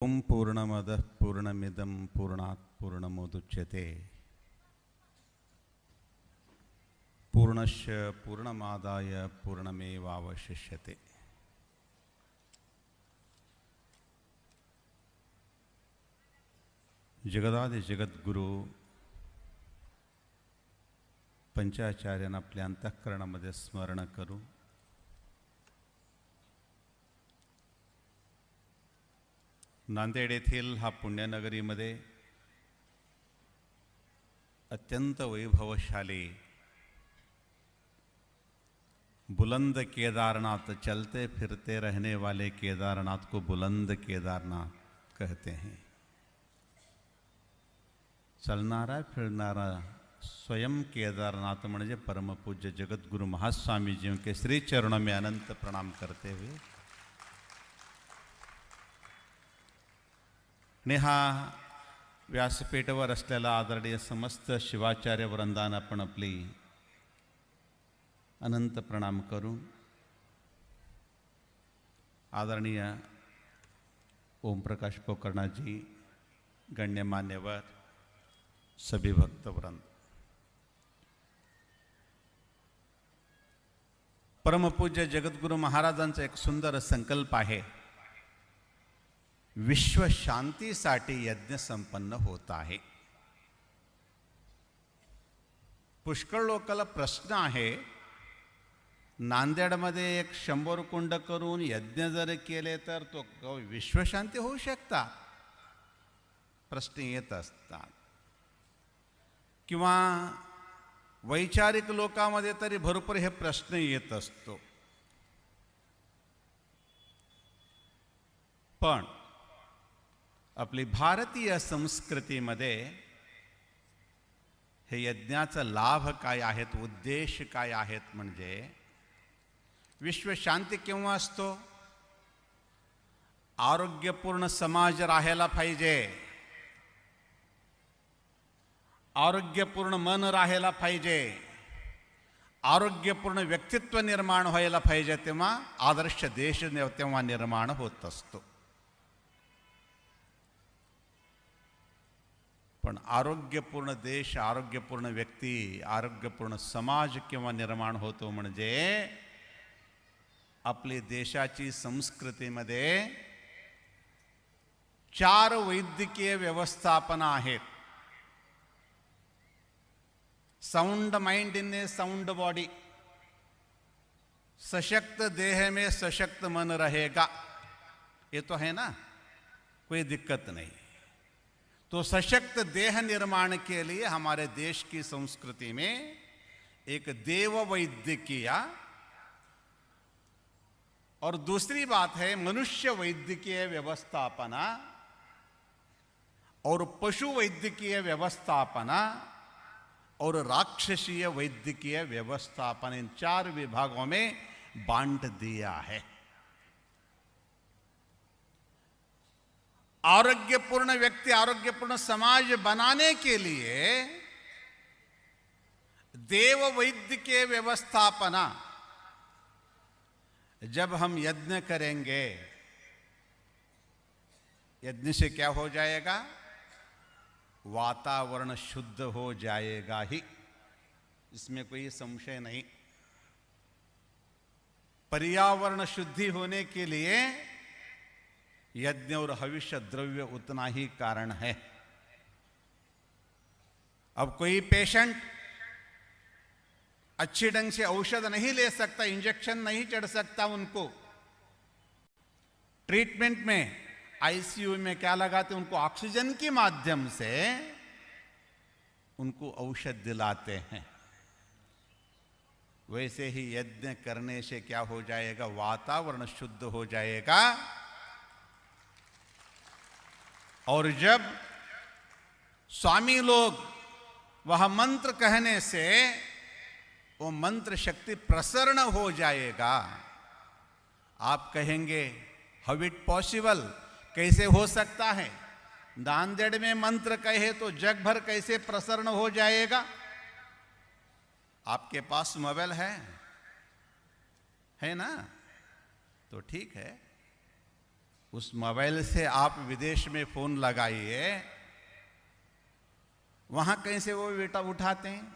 ओम पूर्णमदः पूर्णमिदं पूर्णात् पूर्णमुदच्यते पूर्णस्य पूर्णमादाय पूर्णमेवावशिष्यते। जगदादि जगद्गुरु पंचाचार्यांना आपल्या अंतःकरणामध्ये स्मरण करू नांदेड येथील हा पुण्यनगरीमध्ये अत्यंत वैभवशाली बुलंद केदारनाथ, चलते फिरते रहने वाले केदारनाथ को बुलंद केदारनाथ कहते हैं। चलनारा फिरनारा स्वयं केदारनाथ म्हणजे परमपूज्य जगद्गुरु महास्वामी जी के श्री चरणों में अनंत प्रणाम करते हुए नेहा व्यासपीठावर असलेला आदरणीय समस्त शिवाचार्य वृंदांना आपण आपली अनंत प्रणाम करून आदरणीय ओमप्रकाश पोकर्णाजी, गण्यमान्यवर, सभी भक्तवृंद, परमपूज्य जगद्गुरु महाराजांचा एक सुंदर संकल्प आहे, विश्व शांतीसाठी यज्ञ संपन्न होत आहे। पुष्कळ लोकांना प्रश्न आहे, नांदेडमध्ये एक 100 कुंड करून यज्ञ जर केले तर तो विश्वशांती होऊ शकता, प्रश्न येत असतात। किंवा वैचारिक लोकांमध्ये तरी भरपूर हे प्रश्न येत असतो। पण आपली भारतीय संस्कृतीमध्ये हे यज्ञाचा लाभ काय आहेत, उद्देश काय आहेत, म्हणजे विश्व शांती केव्हा असतो? आरोग्यपूर्ण समाज राहायला पाहिजे, आरोग्यपूर्ण मन राहायला पाहिजे, आरोग्यपूर्ण व्यक्तित्व निर्माण व्हायला पाहिजे, तेव्हा आदर्श देश तेव्हा निर्माण होत असतो। पण आरोग्यपूर्ण देश, आरोग्यपूर्ण व्यक्ती, आरोग्यपूर्ण समाज केव्हा निर्माण होतो म्हणजे आपली देशाची संस्कृतीमध्ये 4 वैद्यकीय व्यवस्थापना आहेत। Sound mind in A sound body, सशक्त देह में सशक्त मन रहेगा, ये तो है ना, कोई दिक्कत नहीं। तो सशक्त देह निर्माण के लिए हमारे देश की संस्कृति में एक देव वैद्यकीय और दूसरी बात है मनुष्य वैद्यकीय व्यवस्थापना और पशु वैद्यकीय व्यवस्थापना और राक्षसीय वैद्यकीय व्यवस्थापना, इन 4 विभागों में बांट दिया है। आरोग्यपूर्ण व्यक्ति, आरोग्यपूर्ण समाज बनाने के लिए देव वैद्यकीय व्यवस्थापना, जब हम यज्ञ करेंगे, यज्ञ से क्या हो जाएगा? वातावरण शुद्ध हो जाएगा ही, इसमें कोई संशय नहीं। पर्यावरण शुद्धि होने के लिए यज्ञ और हविष्य द्रव्य उतना ही कारण है। अब कोई पेशेंट अच्छी ढंग से औषध नहीं ले सकता, इंजेक्शन नहीं चढ़ सकता, उनको ट्रीटमेंट में आईसीयू में क्या लगाते, उनको ऑक्सीजन के माध्यम से उनको औषध दिलाते हैं। वैसे ही यज्ञ करने से क्या हो जाएगा? वातावरण शुद्ध हो जाएगा। और जब स्वामी लोग वह मंत्र कहने से वो मंत्र शक्ति प्रसरण हो जाएगा। आप कहेंगे, हाउ इट पॉसिबल, कैसे हो सकता है? नांदेड़ में मंत्र कहे तो जग भर कैसे प्रसरण हो जाएगा? आपके पास मोबाइल है ना? तो ठीक है, उस मोबाइल से आप विदेश में फोन लगाइए, वहां कैसे वो बेटा उठाते हैं?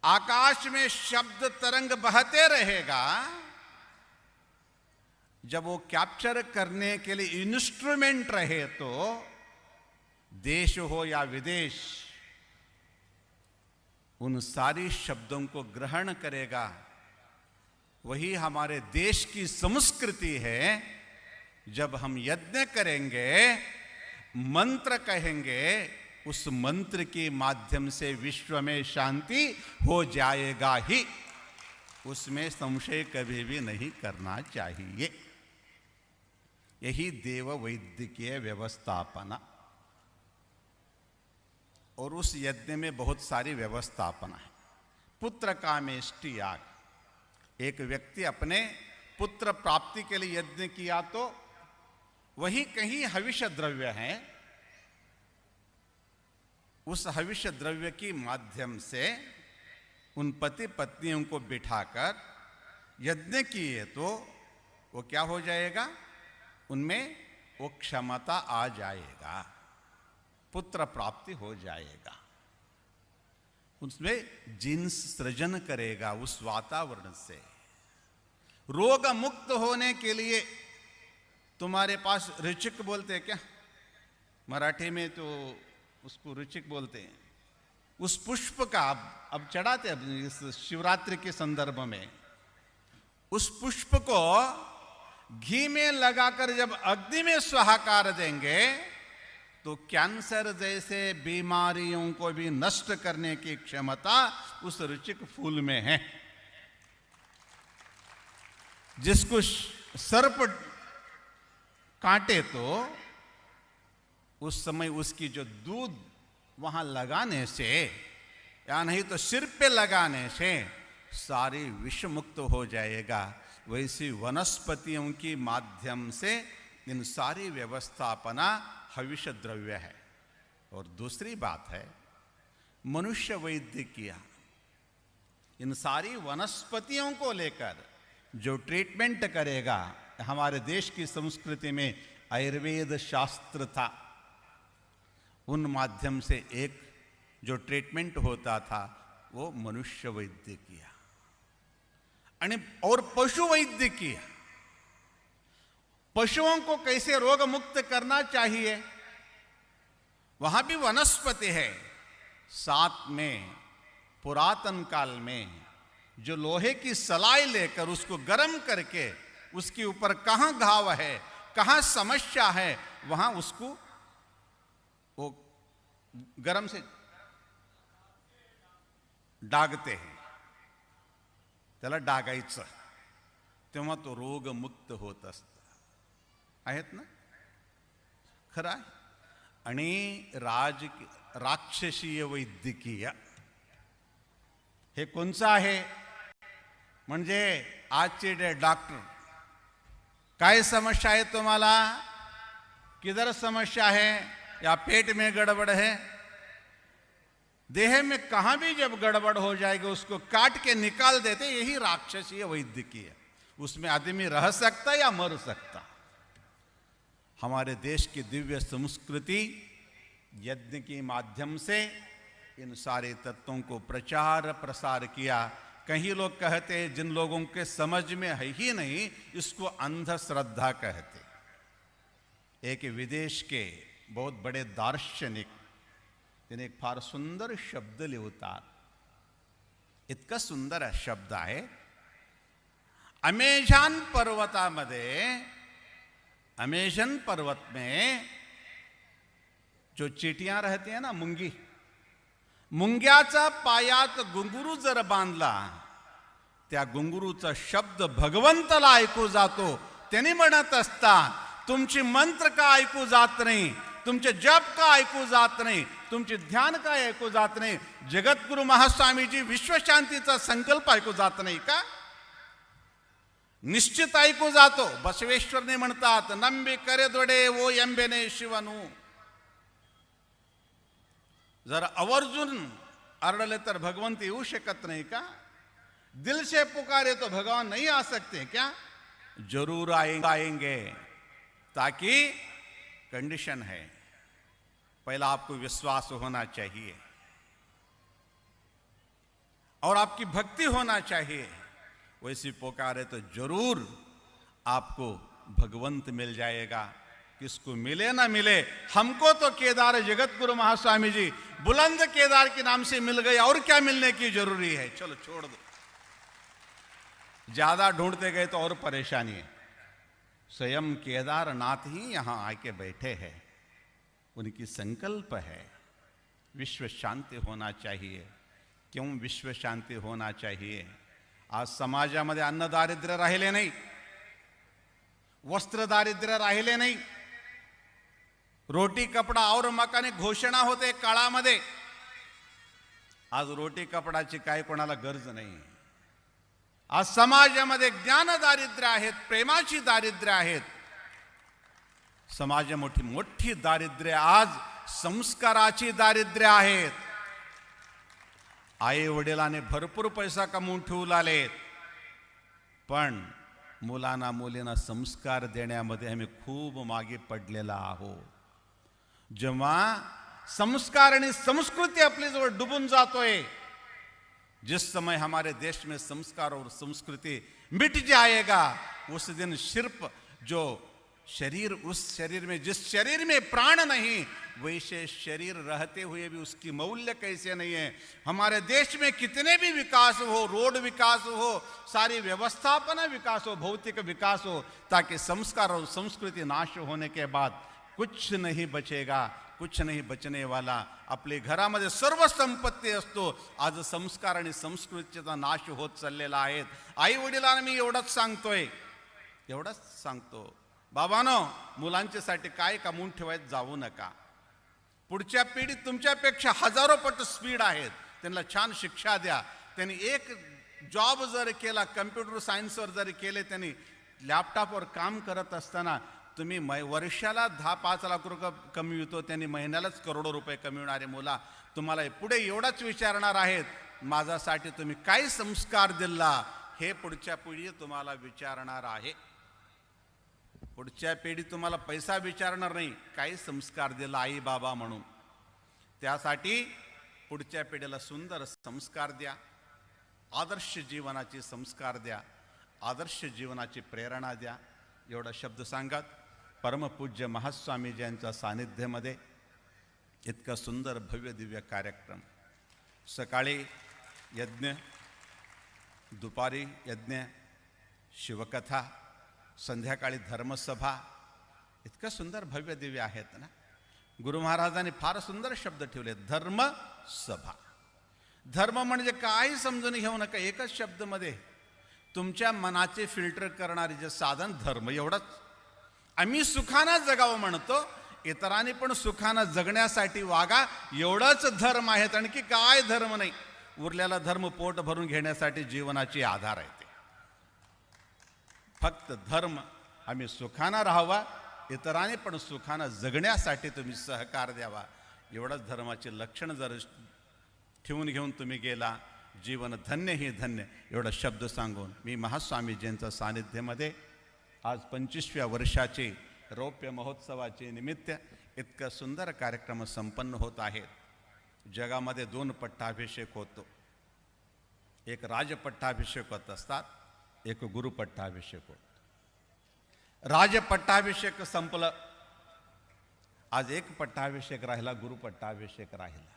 आकाश में शब्द तरंग बहते रहेगा, जब वो कैप्चर करने के लिए इंस्ट्रूमेंट रहे तो देश हो या विदेश उन सारी शब्दों को ग्रहण करेगा। वही हमारे देश की संस्कृति है। जब हम यज्ञ करेंगे, मंत्र कहेंगे, उस मंत्र के माध्यम से विश्व में शांति हो जाएगा ही, उसमें संशय कभी भी नहीं करना चाहिए। यही देव वैदिकीय व्यवस्थापना। और उस यज्ञ में बहुत सारी व्यवस्थापना है। पुत्र कामेष्टि याग, एक व्यक्ति अपने पुत्र प्राप्ति के लिए यज्ञ किया तो वही कहीं हविष्य द्रव्य है, उस हविष्य द्रव्य के माध्यम से उन पति पत्नियों को बिठाकर यज्ञ किए तो वो क्या हो जाएगा? उनमें वो क्षमता आ जाएगा, पुत्र प्राप्ति हो जाएगा, उसमें जिन्स सृजन करेगा उस वातावरण से। रोग मुक्त होने के लिए तुम्हारे पास ऋचिक बोलते हैं क्या? मराठी में तो उसको ऋचिक बोलते हैं। उस पुष्प का अब चढ़ाते हैं इस शिवरात्रि के संदर्भ में। उस पुष्प को घी में लगाकर जब अग्नि में स्वाहाकार देंगे तो कैंसर जैसे बीमारियों को भी नष्ट करने की क्षमता उस ऋचिक फूल में है। जिसको सर्प काटे तो उस समय उसकी जो दूध वहां लगाने से या नहीं तो सिर पे लगाने से सारी विष मुक्त हो जाएगा। वैसी वनस्पतियों के माध्यम से इन सारी व्यवस्थापना हविष्य द्रव्य है। और दूसरी बात है मनुष्य वैद्यकीय, इन सारी वनस्पतियों को लेकर जो ट्रीटमेंट करेगा। हमारे देश की संस्कृति में आयुर्वेद शास्त्र था, उन माध्यम से एक जो ट्रीटमेंट होता था वो मनुष्य वैद्यकीय और पशु वैद्यकीय। पशुओं को कैसे रोग मुक्त करना चाहिए, वहां भी वनस्पति है। साथ में पुरातन काल में जो लोहे की सलाई लेकर उसको गर्म करके उसके ऊपर कहां घाव है, कहां समस्या है, वहां उसको वो गर्म से डागते हैं, त्याला डागायचं, तेव्हा तो रोग मुक्त होत असतं। आहेत ना? खरं आहे. आणि राक्षसीय वैद्यकीय हे कोणचं आहे? म्हणजे आजचे डॉक्टर काय समस्या है तुम्हाला, किधर समस्या है, या पेट में गड़बड़ है, देह में कहां भी जब गड़बड़ हो जाएगी उसको काट के निकाल देते। यही राक्षसीय वैद्यकीय। उसमें आदमी रह सकता या मर सकता। हमारे देश की दिव्य संस्कृति यज्ञ के माध्यम से इन सारे तत्वों को प्रचार प्रसार किया। कहीं लोग कहते हैं, जिन लोगों के समझ में है ही नहीं, इसको अंधश्रद्धा कहते। एक विदेश के बहुत बड़े दार्शनिक तिने एक फार सुंदर शब्द लिहितात। इतका सुंदर शब्द आहे। अमेझॉन पर्वतामध्ये, अमेझन पर्वत में जो चींटियां रहती हैं ना, मुंगी, मुंग्याचा पायात गुंगुरू जर बांधला, त्या गुंगुरूचा शब्द भगवंताला ऐकू जातो। त्यांनी म्हणत असतात, तुमची मंत्र का ऐकू जात नाही, तुमचे जप का ऐकू जात नाही, तुमचे ध्यान का ऐकू जात नाही, जगद्गुरु महास्वामीजी विश्वशांतीचा संकल्प ऐकू जात नाही का? निश्चित ऐकू जातो। बसवेश्वरने म्हणतात, नंबी करे दोडे वो एंबेने शिवनु। जर आवर्जून आरडले तर भगवंत येऊ शकत नाही का? दिल से पुकारे तो भगवान नहीं आ सकते क्या? जरूर आएंगे, ताकि कंडीशन है, पहला आपको विश्वास होना चाहिए और आपकी भक्ति होना चाहिए। वैसी पुकारे तो जरूर आपको भगवंत मिल जाएगा। किसको मिले ना मिले, हमको तो केदार जगत गुरु महास्वामी जी बुलंद केदार के नाम से मिल गए, और क्या मिलने की जरूरी है। चलो छोड़ दो, ज्यादा ढूंढते गए तो और परेशानी है। स्वयं केदारनाथ ही यहां आके बैठे हैं, उनकी संकल्प है विश्व शांति होना चाहिए। क्यों विश्व शांति होना चाहिए? आज समाजामध्ये अन्न दारिद्र्य राहिले नाही, वस्त्र दारिद्र्य राहिले नाही, रोटी कपडा और मकाने घोषणा होते काळामध्ये। आज रोटी कपडाची काय कोणाला गरज नाही। आज समाजामध्ये ज्ञान दारिद्र्य आहेत, प्रेमाची दारिद्र्य आहेत। समाज मोठी दारिद्र्य आज संस्काराची दारिद्र्य आहेत। आई वडिलांनी भरपूर पैसा कमवून ठेवलाले, पण मुलांना मुलींना संस्कार देण्यामध्ये आम्ही खूप मागे पडलेला आहोत। जेव्हा संस्कार आणि संस्कृती आपली जवळ डुबून जातोय, जिस समय हमारे देश में संस्कार और संस्कृति मिट जाएगा, उस दिन सिर्फ जो शरीर, उस शरीर में, जिस शरीर में प्राण नहीं, वैसे शरीर रहते हुए भी उसकी मूल्य कैसे नहीं है। हमारे देश में कितने भी विकास हो, रोड विकास हो, सारी व्यवस्थापना विकास हो, भौतिक विकास हो, ताकि संस्कार और संस्कृति नाश होने के बाद कुछ नहीं बचेगा, कुछ नहीं बचने वाला। आपले घरामध्ये सर्व संपत्ती असतो, आज संस्कार आणि संस्कृतीचा नाश होत चाललेला आहे। आई वडिलांना मी एवढंच सांगतो, बाबांनो, मुलांच्यासाठी काय कमवून ठेवायचं जाऊ नका। पुढच्या पिढीत तुमच्यापेक्षा हजारो पट स्पीड आहेत, त्यांना छान शिक्षा द्या। त्यांनी एक जॉब जर केला, कम्प्युटर सायन्सवर जरी केले, त्यांनी लॅपटॉपवर काम करत असताना तुम्ही वर्षाला 10-5 लाख रुपये कमवितो, त्यांनी महिन्यालाच करोडो रुपये कमविणारे मुला तुम्हाला पुढे एवढाच विचारणार आहेत, माझ्यासाठी तुम्ही काय संस्कार दिला, हे पुढच्या पिढी तुम्हाला विचारणार आहे। पुढच्या पिढी तुम्हाला पैसा विचारणार नाही, काय संस्कार दिला आई बाबा म्हणून। त्यासाठी पुढच्या पिढीला सुंदर संस्कार द्या, आदर्श जीवनाचे संस्कार द्या, आदर्श जीवनाची प्रेरणा द्या। एवढा शब्द सांगत परमपूज्य महास्वामीजी यांच्या सानिध्यामध्ये इतका सुंदर भव्य दिव्य कार्यक्रम, सकाळी यज्ञ, दुपारी यज्ञ, शिवकथा, संध्याकाळी धर्मसभा, इतका सुंदर भव्य दिव्य आहेत ना। गुरु महाराजांनी फार सुंदर शब्द ठेवले, धर्मसभा। धर्म म्हणजे काही समजून घेऊ नका, एकच शब्द मध्ये तुमच्या मनाचे फिल्टर करणारे जे साधन धर्म, एवढंच। आम्ही सुखाने जगावं म्हणतो, इतरांनी पण सुखाने जगण्यासाठी वागा, एवढंच धर्म आहेत, आणखी काय धर्म नाही। उरलेला धर्म पोट भरून घेण्यासाठी जीवनाची आधार आहे ते। फक्त धर्म आम्ही सुखाने राहावा, इतरांनी पण सुखाने जगण्यासाठी तुम्ही सहकार द्यावा, एवढंच धर्माचे लक्षण जर ठेवून घेऊन तुम्ही गेला, जीवन धन्य ही धन्य। एवढा शब्द सांगून मी महास्वामीजींच्या सानिध्यामध्ये आज 25व्या वर्षाचे रौप्य महोत्सवाचे निमित्त इतका सुंदर कार्यक्रम संपन्न होत आहे। जगामध्ये 2 पट्टाभिषेक होतो, एक राजपट्टाभिषेक होत असतात, एक गुरुपट्टाभिषेक होतो। राजपट्टाभिषेक संपलं, आज एक पट्टाभिषेक राहिला, गुरुपट्टाभिषेक राहिला।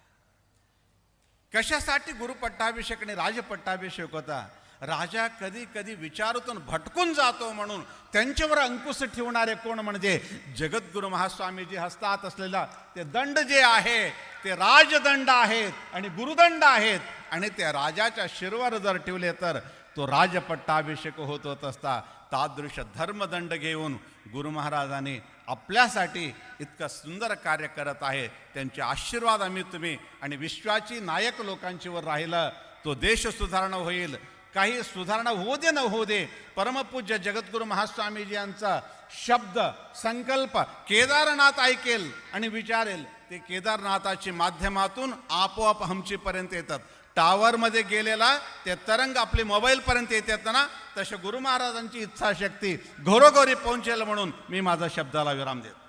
कशासाठी गुरुपट्टाभिषेक आणि राजपट्टाभिषेक होता? राजा कधी कधी विचारातून भटकून जातो म्हणून त्यांच्यावर अंकुश ठेवणारे कोण म्हणजे जगद्गुरु महास्वामीजी हस्तात असलेला ते दंड जे आहे ते राजदंड आहेत आणि गुरुदंड आहेत, आणि त्या राजाच्या शिरवर जर ठेवले तर तो राजपट्टाभिषेक होत असता। तादृश धर्मदंड घेऊन गुरु महाराजांनी आपल्यासाठी इतका सुंदर कार्य करत आहे। त्यांचे आशीर्वाद आम्ही तुम्ही आणि विश्वाची नायक लोकांच्यावर राहिलं, तो देश सुधारणा होईल। काही सुधारणा होऊ दे न होऊ दे, परमपूज्य जगद्गुरु महास्वामीजी यांचा शब्द संकल्प केदारनाथ ऐकेल आणि विचारेल, ते केदारनाथाच्या माध्यमातून आपोआप हमचीपर्यंत येतात। टावरमध्ये गेलेला ते तरंग आपले मोबाईलपर्यंत येतात ना, तसे गुरु महाराजांची इच्छाशक्ती घरोघरी पोहोचेल म्हणून मी माझा शब्दाला विराम देतो.